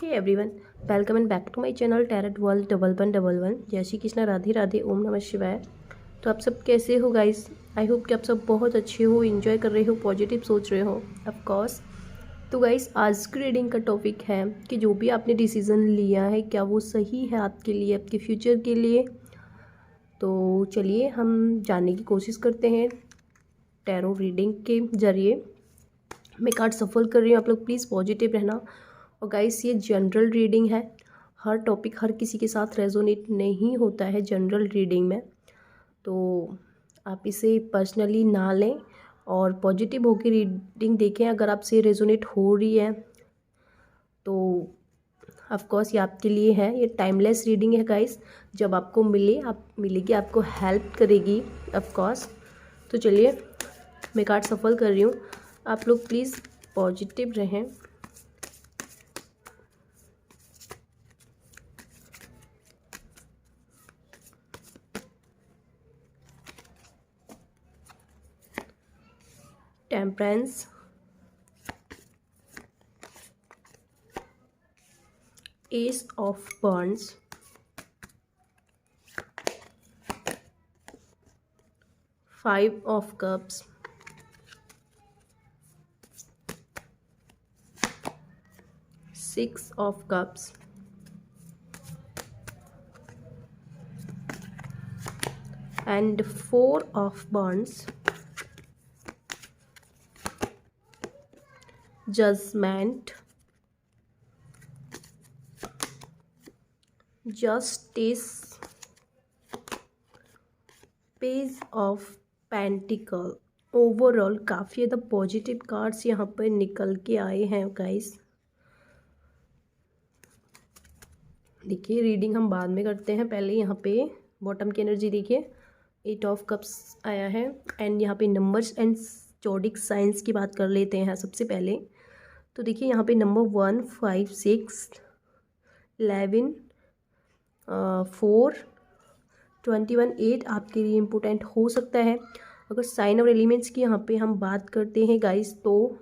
Hey everyone, welcome and back to my channel tarot world 1111। जय श्री कृष्णा, राधे राधे, ओम नमः शिवाय। तो आप सब कैसे हो गाइस? आई होप कि आप सब बहुत अच्छे हो, एंजॉय कर रहे हो, पॉजिटिव सोच रहे हो ऑफ कोर्स। तो गाइस, आज की रीडिंग का टॉपिक है कि जो भी आपने डिसीज़न लिया है क्या वो सही है आपके लिए, आपके फ्यूचर के लिए। तो चलिए हम जानने की कोशिश करते हैं टैरो रीडिंग के ज़रिए। मैं कार्ड सफल कर रही हूँ, आप लोग प्लीज़ पॉजिटिव रहना। और गाइस, ये जनरल रीडिंग है, हर टॉपिक हर किसी के साथ रेजोनेट नहीं होता है जनरल रीडिंग में। तो आप इसे पर्सनली ना लें और पॉजिटिव होकर रीडिंग देखें। अगर आपसे रेजोनेट हो रही है तो ऑफ कोर्स ये आपके लिए है। ये टाइमलेस रीडिंग है गाइस, जब आपको मिलेगी आपको हेल्प करेगी ऑफ कोर्स। तो चलिए मैं कार्ड सफल कर रही हूँ, आप लोग प्लीज़ पॉजिटिव रहें। Temperance, S of wands, five of cups, six of cups, and four of wands, judgment, justice, page of pentacle. Overall काफ़ी ज़्यादा पॉजिटिव कार्ड्स यहाँ पर निकल के आए हैं गाइस। देखिए, रीडिंग हम बाद में करते हैं, पहले यहाँ पे बॉटम की एनर्जी देखिए। एट ऑफ कप्स आया है एंड यहाँ पे नंबर्स एंड जोडिक साइंस की बात कर लेते हैं सबसे पहले। तो देखिए यहाँ पे नंबर 1, 5, 6, 11, 4, 21, 8 आपके लिए इम्पोर्टेंट हो सकता है। अगर साइन और एलिमेंट्स की यहाँ पे हम बात करते हैं गाइस तो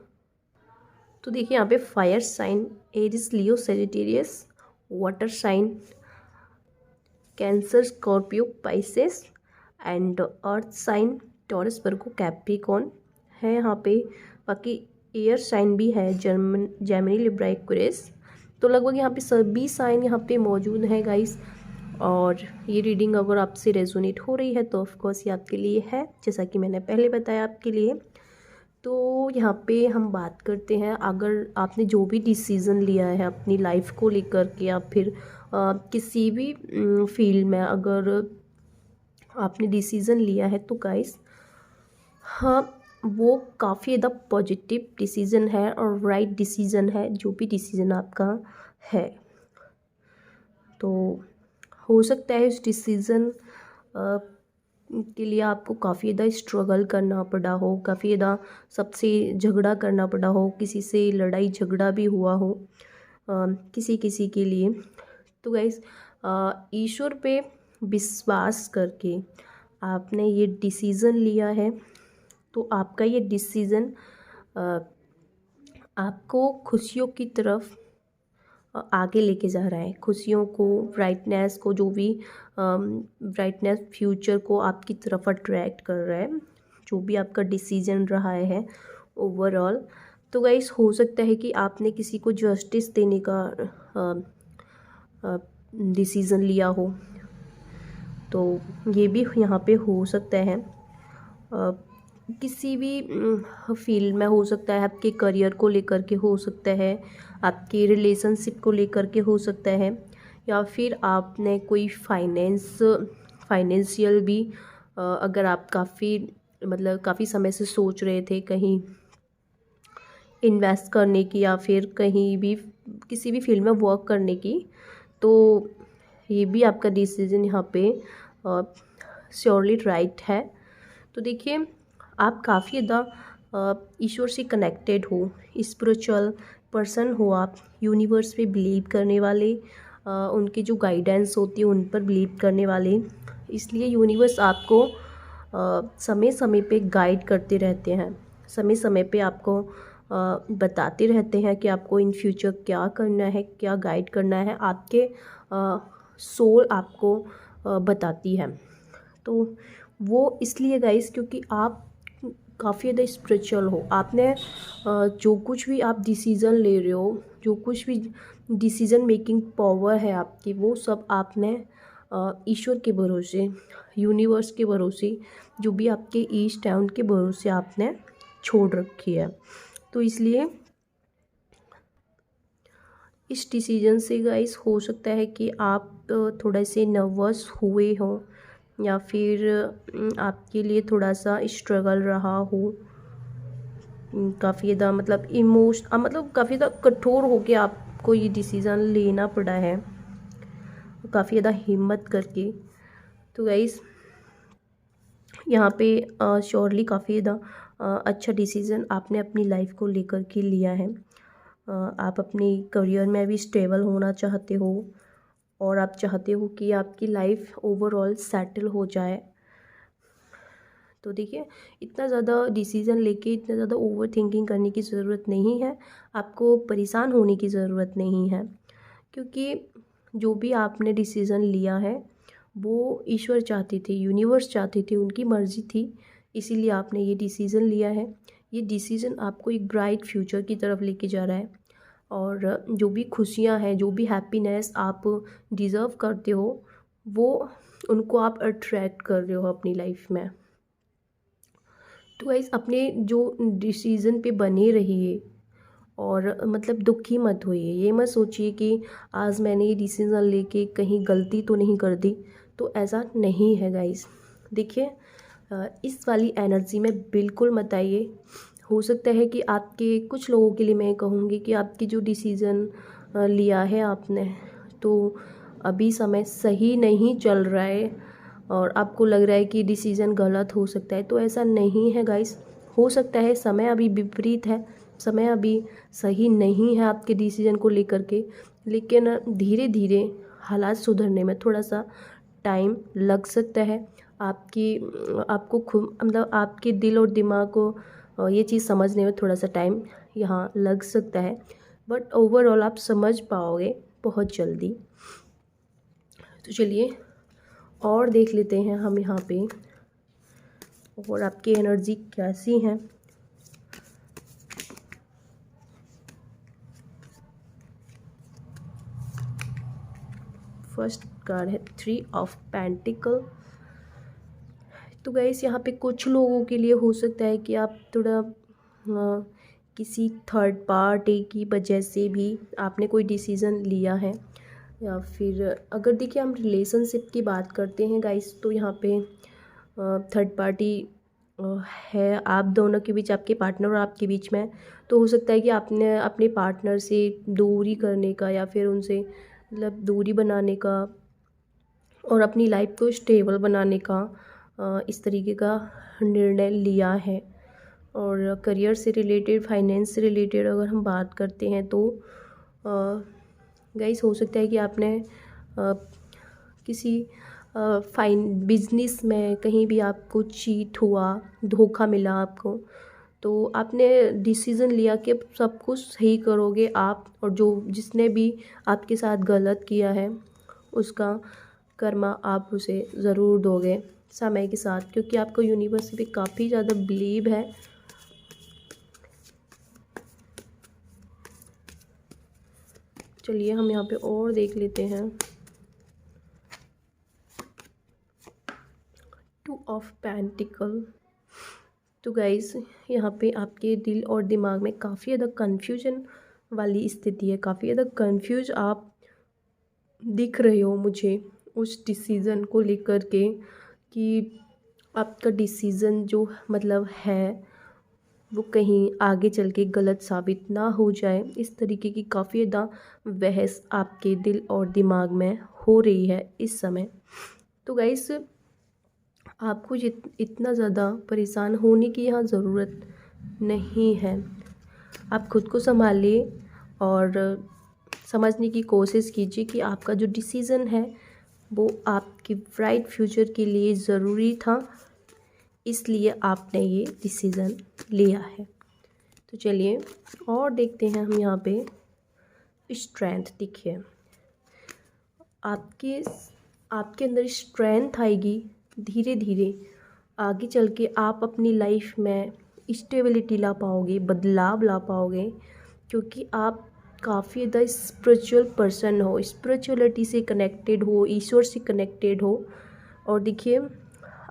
देखिए यहाँ पे fire sign Aries, Leo, Sagittarius, water sign Cancer, Scorpio, Pisces and earth sign Taurus, Virgo, Capricorn है यहाँ पे। बाकी एयर साइन भी है, जेमिनी, लिब्रा, एक्वेरियस। तो लगभग यहाँ पे सभी साइन यहाँ पे मौजूद हैं गाइस। और ये रीडिंग अगर आपसे रेजोनेट हो रही है तो ऑफ कोर्स ये आपके लिए है, जैसा कि मैंने पहले बताया आपके लिए। तो यहाँ पे हम बात करते हैं, अगर आपने जो भी डिसीज़न लिया है अपनी लाइफ को लेकर के या फिर किसी भी फील्ड में अगर आपने डिसीज़न लिया है तो गाइस हाँ, वो काफ़ी ज़्यादा पॉजिटिव डिसीज़न है और राइट डिसीज़न है, जो भी डिसीज़न आपका है। तो हो सकता है इस डिसीज़न के लिए आपको काफ़ी ज़्यादा स्ट्रगल करना पड़ा हो, काफ़ी ज़्यादा सबसे झगड़ा करना पड़ा हो, किसी से लड़ाई झगड़ा भी हुआ हो किसी किसी के लिए। तो गाइस, ईश्वर पे विश्वास करके आपने ये डिसीज़न लिया है, तो आपका ये डिसीज़न आपको खुशियों की तरफ आगे लेके जा रहा है। खुशियों को, ब्राइटनेस को, जो भी ब्राइटनेस फ्यूचर को आपकी तरफ अट्रैक्ट कर रहा है, जो भी आपका डिसीजन रहा है ओवरऑल। तो गाइस, हो सकता है कि आपने किसी को जस्टिस देने का डिसीज़न लिया हो, तो ये भी यहाँ पे हो सकता है। किसी भी फील्ड में हो सकता है, आपके करियर को लेकर के हो सकता है, आपके रिलेशनशिप को लेकर के हो सकता है, या फिर आपने कोई फाइनेंशियल भी अगर आप काफ़ी समय से सोच रहे थे कहीं इन्वेस्ट करने की या फिर कहीं भी किसी भी फील्ड में वर्क करने की, तो ये भी आपका डिसीजन यहाँ पे श्योरली राइट है। तो देखिए, आप काफ़ी ज़्यादा ईश्वर से कनेक्टेड हो, स्पिरिचुअल पर्सन हो आप, यूनिवर्स पे बिलीव करने वाले, उनकी जो गाइडेंस होती है उन पर बिलीव करने वाले। इसलिए यूनिवर्स आपको समय समय पे गाइड करते रहते हैं, समय समय पे आपको बताते रहते हैं कि आपको इन फ्यूचर क्या करना है, क्या गाइड करना है, आपके सोल आपको बताती है। तो वो इसलिए गाइस क्योंकि आप काफ़ी ज़्यादा स्पिरिचुअल हो। आपने जो कुछ भी आप डिसीज़न ले रहे हो, जो कुछ भी डिसीज़न मेकिंग पावर है आपकी, वो सब आपने ईश्वर के भरोसे, यूनिवर्स के भरोसे, जो भी आपके ईस्ट है उनके भरोसे आपने छोड़ रखी है। तो इसलिए इस डिसीजन से गाइस हो सकता है कि आप थोड़े से नर्वस हुए हो, या फिर आपके लिए थोड़ा सा स्ट्रगल रहा हो, काफ़ी ज़्यादा मतलब मतलब काफ़ी ज़्यादा कठोर होके आपको ये डिसीज़न लेना पड़ा है, काफ़ी ज़्यादा हिम्मत करके। तो गाइस यहाँ पे श्योरली काफ़ी ज़्यादा अच्छा डिसीज़न आपने अपनी लाइफ को लेकर के लिया है। आप अपनी करियर में भी स्टेबल होना चाहते हो, और आप चाहते हो कि आपकी लाइफ ओवरऑल सेटल हो जाए। तो देखिए, इतना ज़्यादा डिसीज़न लेके इतना ज़्यादा ओवर थिंकिंग करने की ज़रूरत नहीं है, आपको परेशान होने की ज़रूरत नहीं है, क्योंकि जो भी आपने डिसीज़न लिया है वो ईश्वर चाहते थे, यूनिवर्स चाहते थे, उनकी मर्ज़ी थी, इसीलिए आपने ये डिसीज़न लिया है। ये डिसीज़न आपको एक ब्राइट फ्यूचर की तरफ लेके जा रहा है, और जो भी खुशियाँ हैं, जो भी हैप्पीनेस आप डिज़र्व करते हो, वो उनको आप अट्रैक्ट कर रहे हो अपनी लाइफ में। तो गाइस अपने जो डिसीज़न पे बने रहिए, और मतलब दुखी मत होइए। ये मत सोचिए कि आज मैंने ये डिसीज़न लेके कहीं गलती तो नहीं कर दी, तो ऐसा नहीं है गाइस। देखिए, इस वाली एनर्जी में बिल्कुल मत आइए। हो सकता है कि आपके कुछ लोगों के लिए मैं कहूँगी कि आपकी जो डिसीज़न लिया है आपने, तो अभी समय सही नहीं चल रहा है, और आपको लग रहा है कि डिसीज़न गलत हो सकता है, तो ऐसा नहीं है गाइस। हो सकता है समय अभी विपरीत है, समय अभी सही नहीं है आपके डिसीज़न को लेकर के, लेकिन धीरे धीरे हालात सुधरने में थोड़ा सा टाइम लग सकता है। आपको खुद मतलब आपके दिल और दिमाग को ये चीज़ समझने में थोड़ा सा टाइम यहाँ लग सकता है, बट ओवरऑल आप समझ पाओगे बहुत जल्दी। तो चलिए और देख लेते हैं हम यहाँ पे, और आपकी एनर्जी कैसी है। फर्स्ट कार्ड है 3 ऑफ पेंटिकल। तो गाइस यहाँ पे कुछ लोगों के लिए हो सकता है कि आप थोड़ा किसी थर्ड पार्टी की वजह से भी आपने कोई डिसीज़न लिया है, या फिर अगर देखिए हम रिलेशनशिप की बात करते हैं गाइस, तो यहाँ पे थर्ड पार्टी है आप दोनों के बीच, आपके पार्टनर और आपके बीच में। तो हो सकता है कि आपने अपने पार्टनर से दूरी करने का, या फिर उनसे मतलब दूरी बनाने का, और अपनी लाइफ को स्टेबल बनाने का इस तरीके का निर्णय लिया है। और करियर से रिलेटेड, फाइनेंस से रिलेटेड अगर हम बात करते हैं, तो गाइस हो सकता है कि आपने किसी फाइन बिजनेस में कहीं भी आपको चीट हुआ, धोखा मिला आपको, तो आपने डिसीज़न लिया कि अब सब कुछ सही करोगे आप, और जो जिसने भी आपके साथ गलत किया है उसका कर्मा आप उसे ज़रूर दोगे समय के साथ, क्योंकि आपको यूनिवर्स पे काफ़ी ज़्यादा बिलीव है। चलिए हम यहाँ पे और देख लेते हैं। 2 ऑफ पेंटिकल। तो गाइस यहाँ पे आपके दिल और दिमाग में काफ़ी ज़्यादा कन्फ्यूजन वाली स्थिति है, काफ़ी ज़्यादा कन्फ्यूज आप दिख रहे हो मुझे उस डिसीज़न को लेकर के, कि आपका डिसीज़न जो मतलब है वो कहीं आगे चल के गलत साबित ना हो जाए। इस तरीके की काफ़ी ज़्यादा बहस आपके दिल और दिमाग में हो रही है इस समय। तो गाइस आपको इतना ज़्यादा परेशान होने की यहाँ ज़रूरत नहीं है। आप खुद को संभालिए और समझने की कोशिश कीजिए कि आपका जो डिसीज़न है वो आपके ब्राइट फ्यूचर के लिए ज़रूरी था, इसलिए आपने ये डिसीज़न लिया है। तो चलिए और देखते हैं हम यहाँ पे स्ट्रेंथ। देखिए आपके आपके अंदर स्ट्रेंथ आएगी धीरे धीरे, आगे चल के आप अपनी लाइफ में स्टेबिलिटी ला पाओगे, बदलाव ला पाओगे, क्योंकि आप काफ़ी ज़्यादा स्पिरिचुअल पर्सन हो, स्पिरिचुअलिटी से कनेक्टेड हो, ईश्वर से कनेक्टेड हो। और देखिए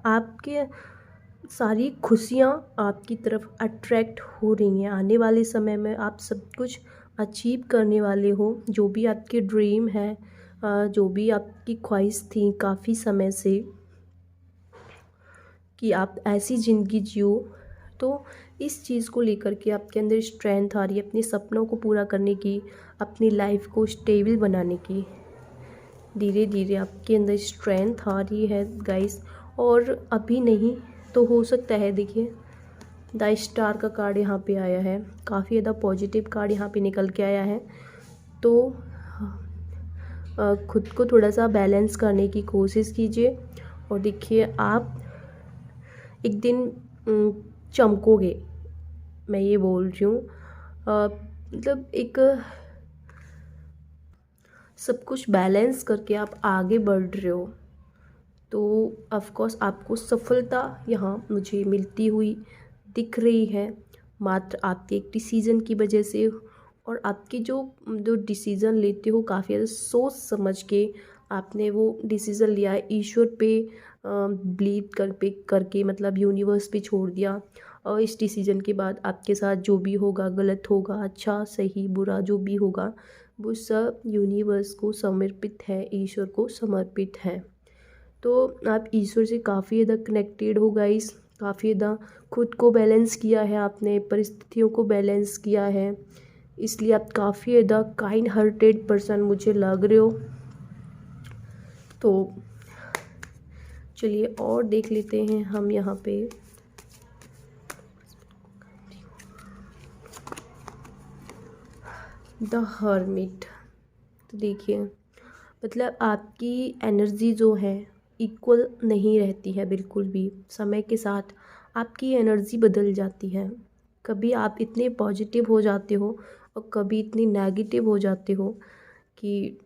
आपके सारी खुशियाँ आपकी तरफ अट्रैक्ट हो रही हैं। आने वाले समय में आप सब कुछ अचीव करने वाले हो, जो भी आपके ड्रीम है, जो भी आपकी ख्वाहिश थी काफ़ी समय से कि आप ऐसी ज़िंदगी जियो, तो इस चीज़ को लेकर के आपके अंदर स्ट्रेंथ आ रही है अपने सपनों को पूरा करने की, अपनी लाइफ को स्टेबल बनाने की। धीरे धीरे आपके अंदर स्ट्रेंथ आ रही है गाइस। और अभी नहीं तो हो सकता है, देखिए द स्टार का कार्ड यहाँ पे आया है, काफ़ी ज़्यादा पॉजिटिव कार्ड यहाँ पे निकल के आया है। तो खुद को थोड़ा सा बैलेंस करने की कोशिश कीजिए और देखिए आप एक दिन चमकोगे, मैं ये बोल रही हूँ। मतलब एक सब कुछ बैलेंस करके आप आगे बढ़ रहे हो, तो ऑफ कोर्स आपको सफलता यहाँ मुझे मिलती हुई दिख रही है, मात्र आपके एक डिसीज़न की वजह से। और आपके जो जो डिसीज़न लेते हो काफ़ी ज़्यादा सोच समझ के आपने वो डिसीज़न लिया है, ईश्वर पे बिलीव करके मतलब यूनिवर्स पे छोड़ दिया। और इस डिसीज़न के बाद आपके साथ जो भी होगा, गलत होगा, अच्छा सही बुरा जो भी होगा, वो सब यूनिवर्स को समर्पित है, ईश्वर को समर्पित है। तो आप ईश्वर से काफ़ी ज़्यादा कनेक्टेड हो गाइस, काफ़ी ज़्यादा खुद को बैलेंस किया है आपने, परिस्थितियों को बैलेंस किया है, इसलिए आप काफ़ी ज़्यादा काइंड हार्टेड पर्सन मुझे लग रहे हो। तो चलिए और देख लेते हैं हम यहाँ पे द हर्मिट। तो देखिए मतलब आपकी एनर्जी जो है इक्वल नहीं रहती है बिल्कुल भी, समय के साथ आपकी एनर्जी बदल जाती है। कभी आप इतने पॉजिटिव हो जाते हो और कभी इतनी नेगेटिव हो जाते हो कि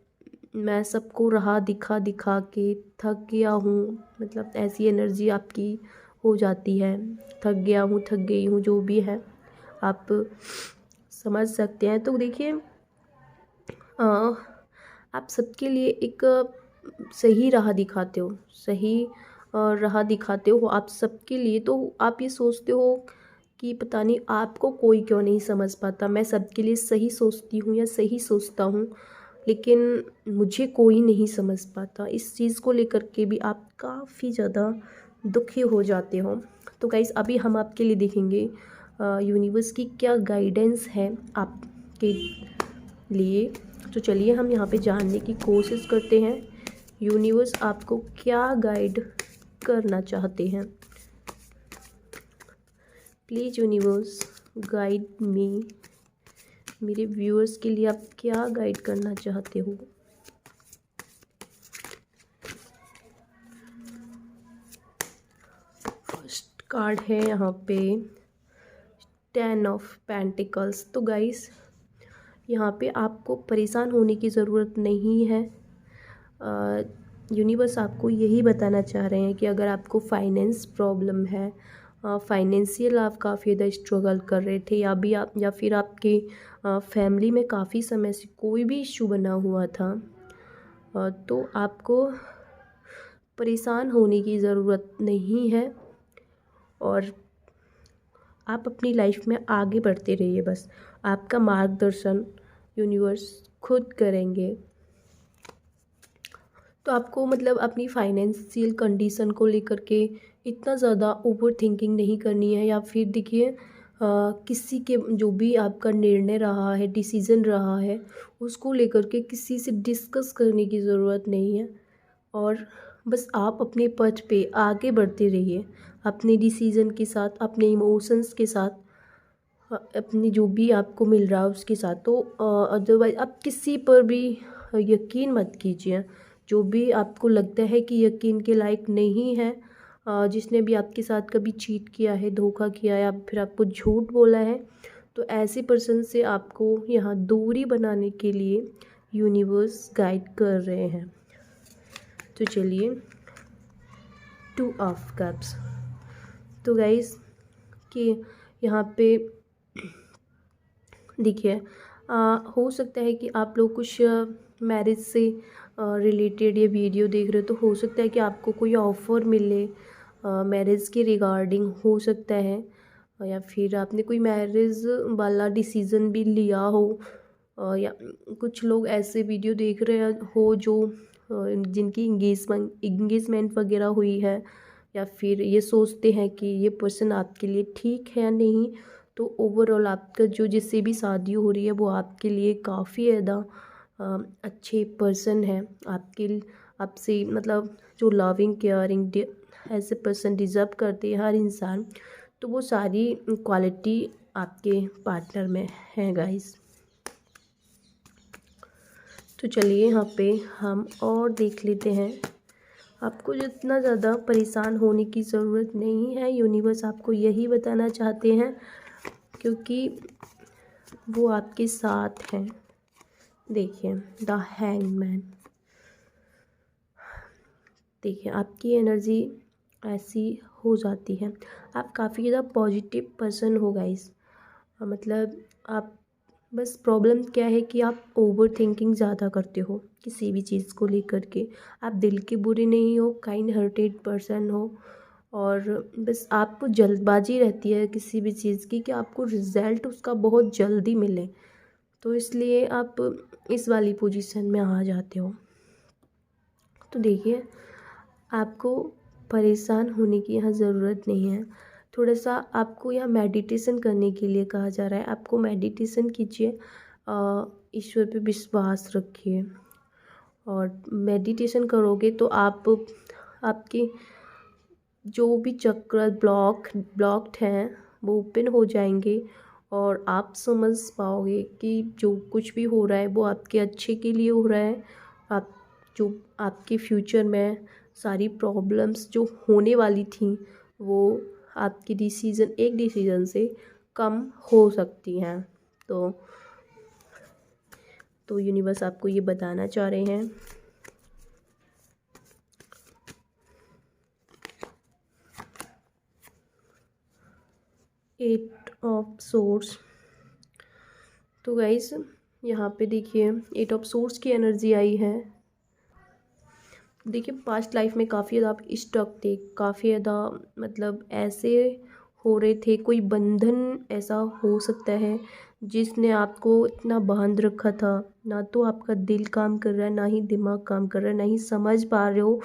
मैं सबको राह दिखा दिखा के थक गया हूँ, मतलब ऐसी एनर्जी आपकी हो जाती है। थक गया हूँ, थक गई हूँ, जो भी है आप समझ सकते हैं। तो देखिए आप सबके लिए एक सही राह दिखाते हो, सही राह दिखाते हो आप सबके लिए। तो आप ये सोचते हो कि पता नहीं आपको कोई क्यों नहीं समझ पाता, मैं सबके लिए सही सोचती हूँ या सही सोचता हूँ, लेकिन मुझे कोई नहीं समझ पाता। इस चीज़ को लेकर के भी आप काफ़ी ज़्यादा दुखी हो जाते हो। तो गाइस अभी हम आपके लिए देखेंगे यूनिवर्स की क्या गाइडेंस है आपके लिए। तो चलिए हम यहाँ पे जानने की कोशिश करते हैं यूनिवर्स आपको क्या गाइड करना चाहते हैं। प्लीज़ यूनिवर्स गाइड मी, मेरे व्यूअर्स के लिए आप क्या गाइड करना चाहते हो। फर्स्ट कार्ड है यहाँ पे 10 ऑफ पेंटिकल्स। तो गाइस यहाँ पे आपको परेशान होने की ज़रूरत नहीं है। यूनिवर्स आपको यही बताना चाह रहे हैं कि अगर आपको फाइनेंस प्रॉब्लम है, फाइनेंशियल आप काफ़ी ज़्यादा स्ट्रगल कर रहे थे, या फिर आपके फैमिली में काफ़ी समय से कोई भी इशू बना हुआ था, तो आपको परेशान होने की ज़रूरत नहीं है और आप अपनी लाइफ में आगे बढ़ते रहिए। बस आपका मार्गदर्शन यूनिवर्स खुद करेंगे। तो आपको मतलब अपनी फाइनेंशियल कंडीशन को लेकर के इतना ज़्यादा ओवर थिंकिंग नहीं करनी है, या फिर देखिए किसी के जो भी आपका निर्णय रहा है, डिसीज़न रहा है, उसको लेकर के किसी से डिस्कस करने की ज़रूरत नहीं है। और बस आप अपने पथ पे आगे बढ़ते रहिए अपने डिसीज़न के साथ, अपने इमोशंस के साथ, अपनी जो भी आपको मिल रहा है उसके साथ। तो अदरवाइज़ आप किसी पर भी यकीन मत कीजिए, जो भी आपको लगता है कि यकीन के लायक नहीं है, जिसने भी आपके साथ कभी चीट किया है, धोखा किया है या फिर आपको झूठ बोला है, तो ऐसे पर्सन से आपको यहाँ दूरी बनाने के लिए यूनिवर्स गाइड कर रहे हैं। तो चलिए, 2 ऑफ कप्स। तो गाइस कि यहाँ पे देखिए, हो सकता है कि आप लोग कुछ मैरिज से रिलेटेड ये वीडियो देख रहे हो, तो हो सकता है कि आपको कोई ऑफ़र मिले मैरिज के रिगार्डिंग, हो सकता है, या फिर आपने कोई मैरिज वाला डिसीज़न भी लिया हो, या कुछ लोग ऐसे वीडियो देख रहे हो जो जिनकी इंगेजमेंट वगैरह हुई है, या फिर ये सोचते हैं कि ये पर्सन आपके लिए ठीक है या नहीं। तो ओवरऑल आपका जो जिससे भी शादी हो रही है वो आपके लिए काफ़ी ज़्यादा अच्छे पर्सन है, आपसे मतलब जो लविंग केयरिंग ऐसे पर्सन डिज़र्व करते हैं हर इंसान। तो वो सारी क्वालिटी आपके पार्टनर में है गाइस। तो चलिए यहाँ पे हम और देख लेते हैं। आपको जितना ज़्यादा परेशान होने की ज़रूरत नहीं है, यूनिवर्स आपको यही बताना चाहते हैं, क्योंकि वो आपके साथ हैं। देखिए, द हैंगमैन। देखिए, आपकी एनर्जी ऐसी हो जाती है, आप काफ़ी ज़्यादा पॉजिटिव पर्सन हो गाइस। मतलब आप, बस प्रॉब्लम क्या है कि आप ओवर थिंकिंग ज़्यादा करते हो किसी भी चीज़ को लेकर के। आप दिल के बुरे नहीं हो, काइंड हार्टेड पर्सन हो, और बस आपको जल्दबाजी रहती है किसी भी चीज़ की कि आपको रिज़ल्ट उसका बहुत जल्दी मिले, तो इसलिए आप इस वाली पोजीशन में आ जाते हो। तो देखिए, आपको परेशान होने की यहाँ ज़रूरत नहीं है। थोड़ा सा आपको यहाँ मेडिटेशन करने के लिए कहा जा रहा है। आपको मेडिटेशन कीजिए, ईश्वर पे विश्वास रखिए, और मेडिटेशन करोगे तो आपके जो भी चक्र ब्लॉक्ड हैं वो ओपन हो जाएंगे, और आप समझ पाओगे कि जो कुछ भी हो रहा है वो आपके अच्छे के लिए हो रहा है। आप जो आपके फ्यूचर में सारी प्रॉब्लम्स जो होने वाली थी वो आपकी एक डिसीज़न से कम हो सकती हैं। तो यूनिवर्स आपको ये बताना चाह रहे हैं। Eight of swords. तो गाइस यहाँ पे देखिए, 8 ऑफ सोर्स की एनर्जी आई है। देखिए, पास्ट लाइफ में काफ़ी ज़्यादा आप स्टक थे, काफ़ी ज़्यादा मतलब ऐसे हो रहे थे, कोई बंधन ऐसा हो सकता है जिसने आपको इतना बांध रखा था। ना तो आपका दिल काम कर रहा है, ना ही दिमाग काम कर रहा है, ना ही समझ पा रहे हो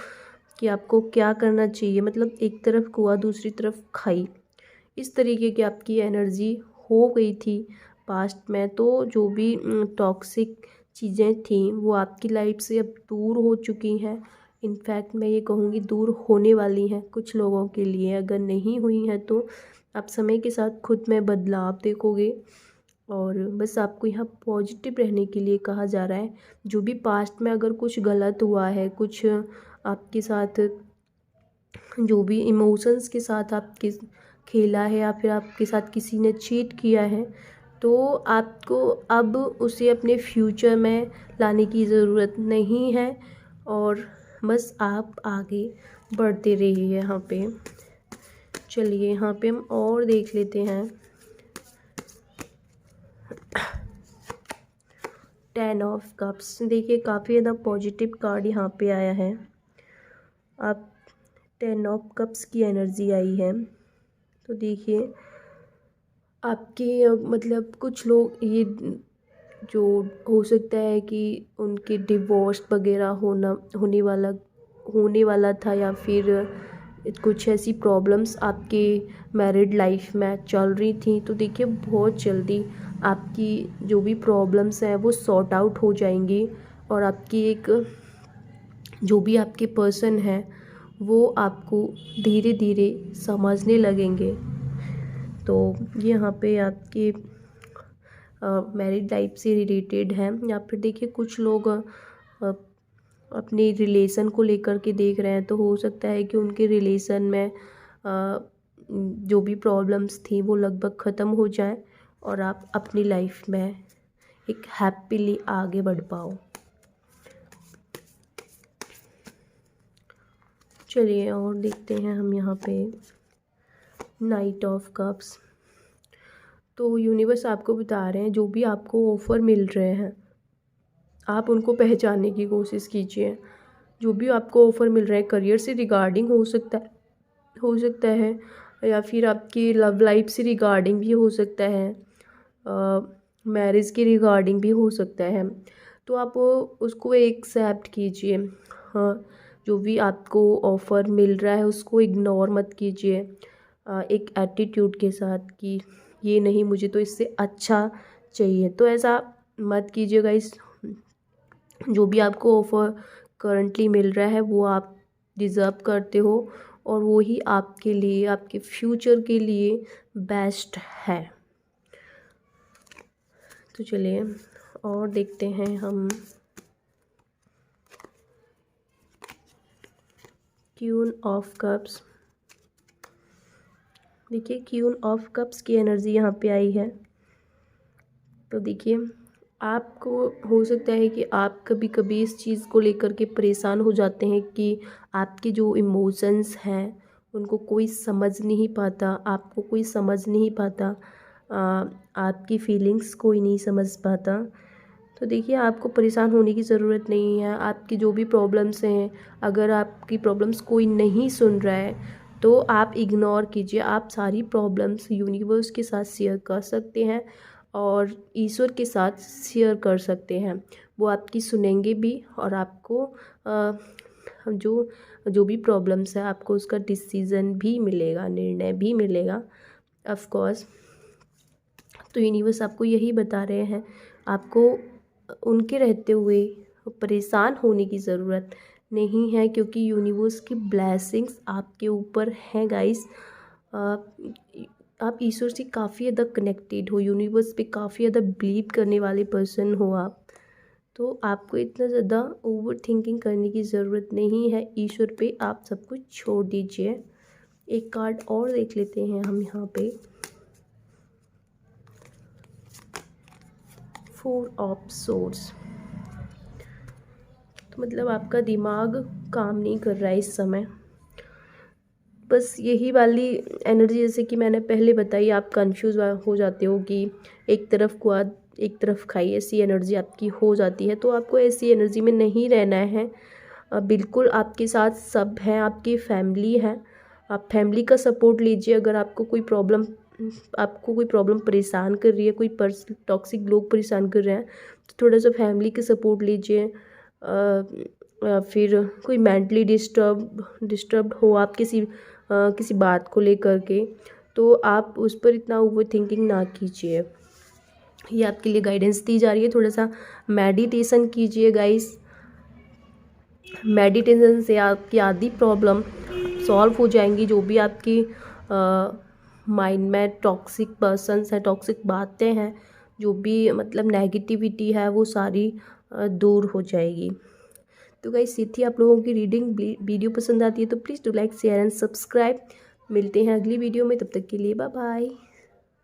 कि आपको क्या करना चाहिए। मतलब एक तरफ कुआं दूसरी तरफ खाई, इस तरीके की आपकी एनर्जी हो गई थी पास्ट में। तो जो भी टॉक्सिक चीज़ें थी वो आपकी लाइफ से अब दूर हो चुकी हैं। इनफैक्ट मैं ये कहूँगी दूर होने वाली हैं कुछ लोगों के लिए। अगर नहीं हुई हैं तो आप समय के साथ खुद में बदलाव देखोगे, और बस आपको यहाँ पॉजिटिव रहने के लिए कहा जा रहा है। जो भी पास्ट में अगर कुछ गलत हुआ है, कुछ आपके साथ जो भी इमोशंस के साथ आपके खेला है, या फिर आपके साथ किसी ने चीट किया है, तो आपको अब उसे अपने फ्यूचर में लाने की ज़रूरत नहीं है, और बस आप आगे बढ़ते रहिए। यहाँ पे चलिए, यहाँ पे हम और देख लेते हैं। 10 ऑफ कप्स। देखिए, काफ़ी ज़्यादा पॉजिटिव कार्ड यहाँ पे आया है। आप 10 ऑफ कप्स की एनर्जी आई है। तो देखिए, आपके मतलब कुछ लोग ये जो हो सकता है कि उनके डिवोर्स वगैरह होने वाला था, या फिर कुछ ऐसी प्रॉब्लम्स आपके मैरिड लाइफ में चल रही थी। तो देखिए, बहुत जल्दी आपकी जो भी प्रॉब्लम्स हैं वो सॉर्ट आउट हो जाएंगी, और आपकी जो भी आपके पर्सन हैं वो आपको धीरे धीरे समझने लगेंगे। तो ये यहाँ पे आपके मैरिड लाइफ से रिलेटेड है, या फिर देखिए कुछ लोग अपने रिलेशन को लेकर के देख रहे हैं। तो हो सकता है कि उनके रिलेशन में जो भी प्रॉब्लम्स थी वो लगभग ख़त्म हो जाए, और आप अपनी लाइफ में एक हैप्पीली आगे बढ़ पाओ। चलिए और देखते हैं हम यहाँ पे नाइट ऑफ कप्स। तो यूनिवर्स आपको बता रहे हैं जो भी आपको ऑफ़र मिल रहे हैं आप उनको पहचानने की कोशिश कीजिए। जो भी आपको ऑफ़र मिल रहा है करियर से रिगार्डिंग हो सकता है या फिर आपकी लव लाइफ से रिगार्डिंग भी हो सकता है, मैरिज की रिगार्डिंग भी हो सकता है। तो आप उसको एक्सेप्ट कीजिए। हाँ, जो भी आपको ऑफ़र मिल रहा है उसको इग्नोर मत कीजिए एक एटीट्यूड के साथ कि ये नहीं, मुझे तो इससे अच्छा चाहिए। तो ऐसा मत कीजिएगा। इस जो भी आपको ऑफ़र करंटली मिल रहा है वो आप डिज़र्व करते हो और वो ही आपके लिए, आपके फ्यूचर के लिए बेस्ट है। तो चलिए और देखते हैं हम क्वीन ऑफ कप्स। देखिए क्वीन ऑफ कप्स की एनर्जी यहाँ पे आई है। तो देखिए आपको हो सकता है कि आप कभी कभी इस चीज़ को लेकर के परेशान हो जाते हैं कि आपके जो इमोशंस हैं उनको कोई समझ नहीं पाता, आपको कोई समझ नहीं पाता, आपकी फीलिंग्स कोई नहीं समझ पाता। तो देखिए आपको परेशान होने की ज़रूरत नहीं है। आपकी जो भी प्रॉब्लम्स हैं, अगर आपकी प्रॉब्लम्स कोई नहीं सुन रहा है तो आप इग्नोर कीजिए। आप सारी प्रॉब्लम्स यूनिवर्स के साथ शेयर कर सकते हैं और ईश्वर के साथ शेयर कर सकते हैं। वो आपकी सुनेंगे भी और आपको जो जो भी प्रॉब्लम्स है आपको उसका डिसीज़न भी मिलेगा, निर्णय भी मिलेगा ऑफ कोर्स। तो यूनिवर्स आपको यही बता रहे हैं, आपको उनके रहते हुए परेशान होने की ज़रूरत नहीं है क्योंकि यूनिवर्स की ब्लेसिंग्स आपके ऊपर हैं गाइस। आप ईश्वर से काफ़ी ज़्यादा कनेक्टेड हो, यूनिवर्स पे काफ़ी ज़्यादा बिलीव करने वाले पर्सन हो आप। तो आपको इतना ज़्यादा ओवर थिंकिंग करने की ज़रूरत नहीं है। ईश्वर पे आप सब कुछ छोड़ दीजिए। एक कार्ड और देख लेते हैं हम यहाँ पे, 4 ऑफ सोर्ड्स। तो मतलब आपका दिमाग काम नहीं कर रहा है इस समय। बस यही वाली एनर्जी जैसे कि मैंने पहले बताई, आप कंफ्यूज हो जाते हो कि एक तरफ क्वाद एक तरफ खाई, ऐसी एनर्जी आपकी हो जाती है। तो आपको ऐसी एनर्जी में नहीं रहना है। बिल्कुल आपके साथ सब हैं, आपकी फैमिली है। आप फैमिली का सपोर्ट लीजिए। अगर आपको कोई प्रॉब्लम परेशान कर रही है, कोई टॉक्सिक लोग परेशान कर रहे हैं तो थोड़ा सा फैमिली का सपोर्ट लीजिए। फिर कोई मेंटली डिस्टर्ब्ड हो आप किसी बात को लेकर के, तो आप उस पर इतना ओवर थिंकिंग ना कीजिए। ये आपके लिए गाइडेंस दी जा रही है। थोड़ा सा मेडिटेशन कीजिए गाइस। मेडिटेशन से आपकी आधी प्रॉब्लम सॉल्व हो जाएंगी। जो भी आपकी माइंड में टॉक्सिक पर्सन्स हैं, टॉक्सिक बातें हैं, जो भी मतलब नेगेटिविटी है वो सारी दूर हो जाएगी। तो गाइस ये थी आप लोगों की रीडिंग। वीडियो पसंद आती है तो please do like share and subscribe. मिलते हैं अगली वीडियो में, तब तक के लिए बाय बाय।